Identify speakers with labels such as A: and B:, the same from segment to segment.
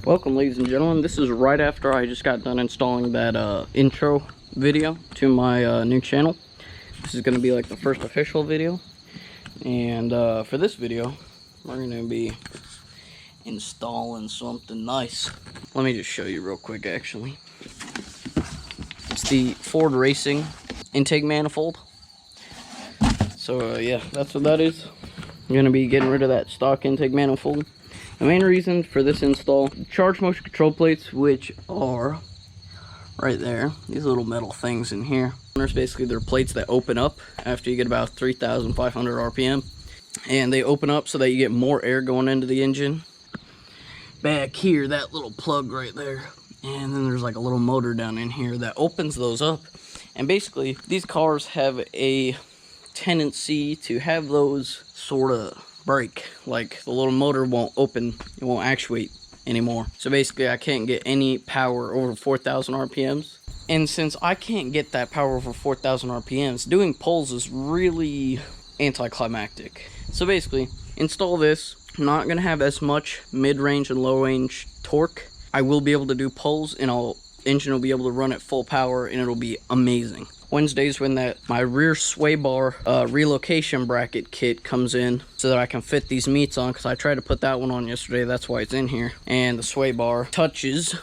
A: Welcome, ladies and gentlemen. This is right after I just got done installing that intro video to my new channel. This is going to be like the first official video. And for this video, we're going to be installing something nice. Let me just show you real quick, actually. It's the Ford Racing intake manifold. So yeah, that's what that is. I'm going to be getting rid of that stock intake manifold. The main reason for this install, charge motion control plates, which are right there, these little metal things in here. There's basically they're plates that open up after you get about 3,500 RPM. And they open up so that you get more air going into the engine. Back here, that little plug right there. And then there's like a little motor down in here that opens those up. And basically, these cars have a tendency to have those sort of break, like the little motor won't open, it won't actuate anymore. So basically I can't get any power over 4,000 RPMs. And since I can't get that power over 4,000 RPMs, doing pulls is really anticlimactic. So basically, install this. I'm not gonna have as much mid-range and low-range torque. I will be able to do pulls, and engine will be able to run at full power, and it'll be amazing. Wednesdays when my rear sway bar relocation bracket kit comes in so that I can fit these meats on, because I tried to put that one on yesterday, that's why it's in here. And the sway bar touches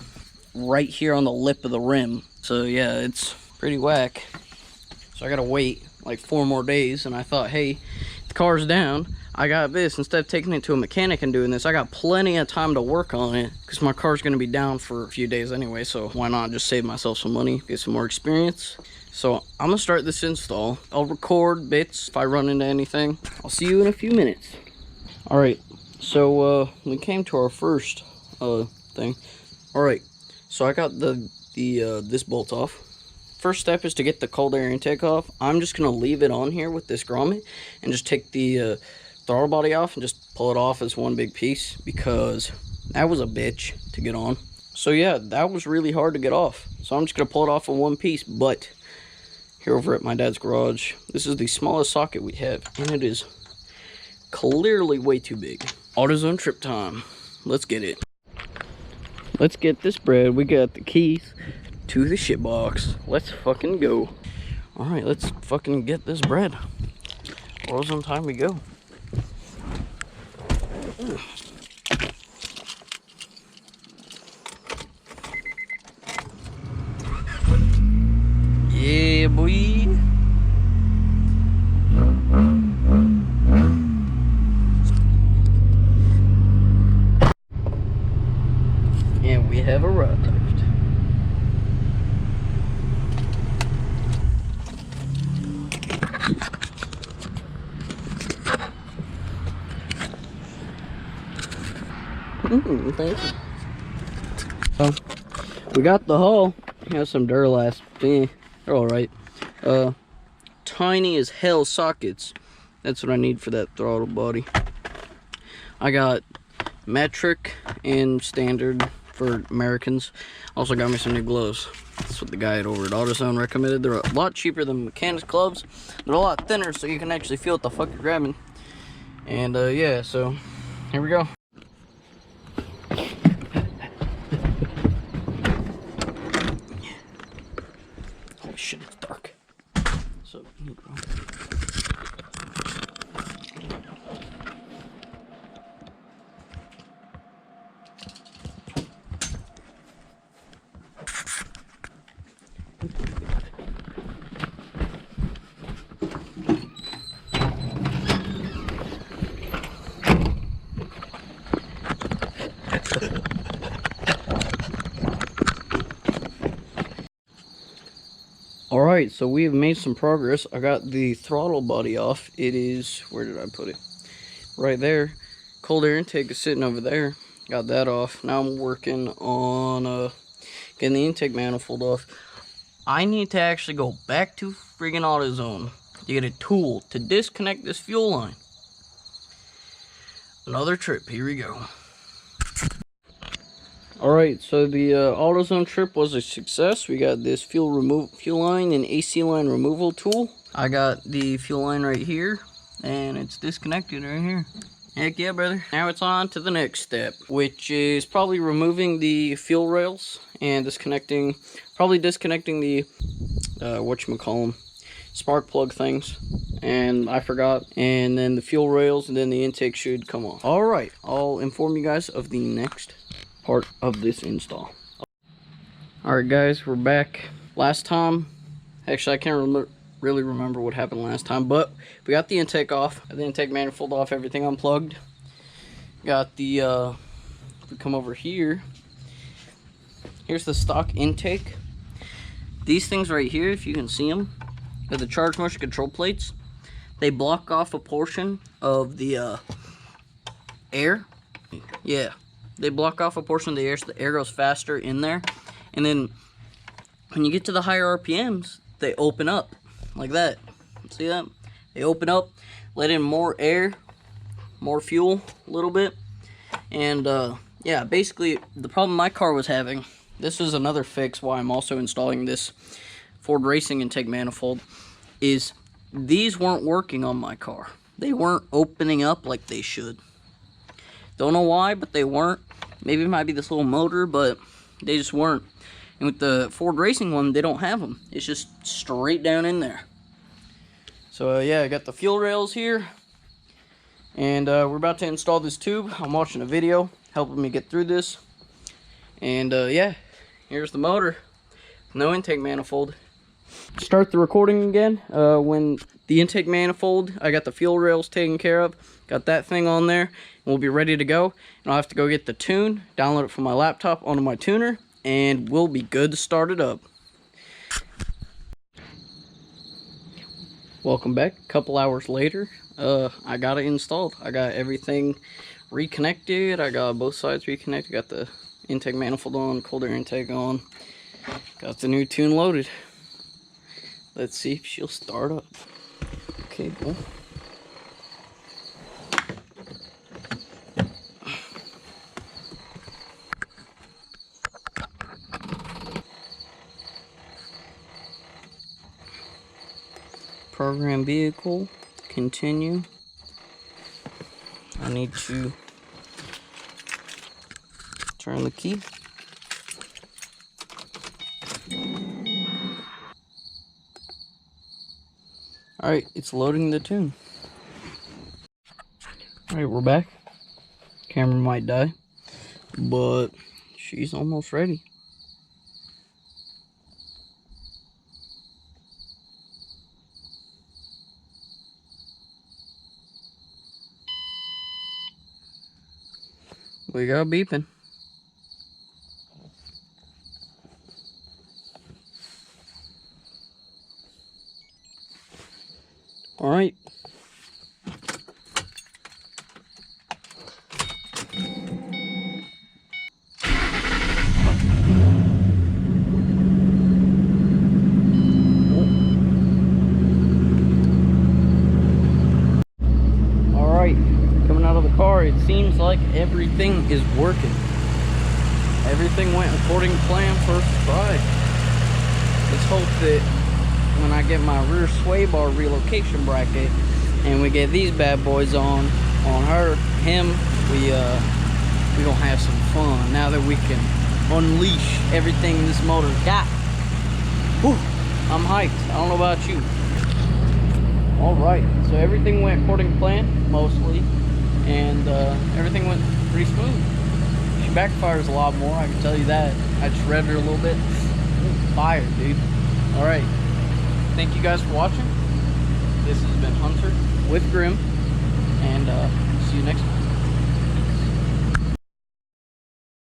A: right here on the lip of the rim. So yeah, it's pretty whack. So I gotta wait like 4 more days, and I thought, hey, the car's down, I got this. Instead of taking it to a mechanic and doing this, I got plenty of time to work on it because my car's gonna be down for a few days anyway, so why not just save myself some money, get some more experience. So I'm gonna start this install. I'll record bits if I run into anything. I'll see you in a few minutes. All right, so we came to our first thing. All right, so I got this bolt off. First step is to get the cold air intake off. I'm just gonna leave it on here with this grommet and just take the throttle body off and just pull it off as one big piece, because that was a bitch to get on. So yeah, that was really hard to get off. So I'm just gonna pull it off in one piece. But here over at my dad's garage, this is the smallest socket we have, and it is clearly way too big. AutoZone trip time. Let's get it. Let's get this bread. We got the keys to the shit box. Let's fucking go. All right, let's fucking get this bread. AutoZone time we go. Yeah, boy. And we have arrived. Thank you. So, we got the hull. Has some Duralast. They're alright. Tiny as hell sockets. That's what I need for that throttle body. I got metric and standard for Americans. Also got me some new gloves. That's what the guy over at AutoZone recommended. They're a lot cheaper than mechanics gloves. They're a lot thinner, so you can actually feel what the fuck you're grabbing. And yeah, so here we go. Holy shit, it's dark. So, alright, so we have made some progress. I got the throttle body off. It is, where did I put it? Right there. Cold air intake is sitting over there. Got that off. Now I'm working on getting the intake manifold off. I need to actually go back to friggin' AutoZone to get a tool to disconnect this fuel line. Another trip, here we go. Alright, so the AutoZone trip was a success. We got this fuel line and AC line removal tool. I got the fuel line right here, and it's disconnected right here. Heck yeah, brother. Now it's on to the next step, which is probably removing the fuel rails and disconnecting the, whatchamacallem, spark plug things. And I forgot. And then the fuel rails, and then the intake should come off. All right, I'll inform you guys of the next part of this install. All right, guys, we're back. Last time, actually, I can't really remember what happened last time, but we got the intake off, the intake manifold off, everything unplugged. Got the, if we come over here, here's the stock intake. These things right here, if you can see them, are the charge motion control plates. They block off a portion of the air. Yeah, they block off a portion of the air so the air goes faster in there. And then when you get to the higher RPMs, they open up like that. See that? They open up, let in more air, more fuel a little bit. And yeah, basically the problem my car was having, this is another fix why I'm also installing this Ford Racing intake manifold, is these weren't working on my car. They weren't opening up like they should. Don't know why, but they weren't. Maybe it might be this little motor, but they just weren't. And with the Ford Racing one, they don't have them. It's just straight down in there. So yeah, I got the fuel rails here. And we're about to install this tube. I'm watching a video helping me get through this. And yeah, here's the motor. No intake manifold. Start the recording again. When the intake manifold, I got the fuel rails taken care of. Got that thing on there. And we'll be ready to go. And I'll have to go get the tune, download it from my laptop onto my tuner, and we'll be good to start it up. Welcome back. A couple hours later, I got it installed. I got everything reconnected. I got both sides reconnected. Got the intake manifold on, cold air intake on. Got the new tune loaded. Let's see if she'll start up. Okay, cool. Program vehicle, continue. I need to turn the key. Alright, it's loading the tune. Alright, we're back. Camera might die, but she's almost ready. We got beeping. All right. Coming out of the car, it seems like everything is working. Everything went according to plan first try. Let's hope that when I get my rear sway bar relocation bracket and we get these bad boys on him, we gonna have some fun now that we can unleash everything this motor's got. Whew, I'm hyped. I don't know about you. All right, so everything went according to plan, mostly, and everything went pretty smooth. She backfires a lot more, I can tell you that. I just revved her a little bit. Ooh, fire, dude. All right, thank you guys for watching. This has been Hunter with Grim, and see you next time.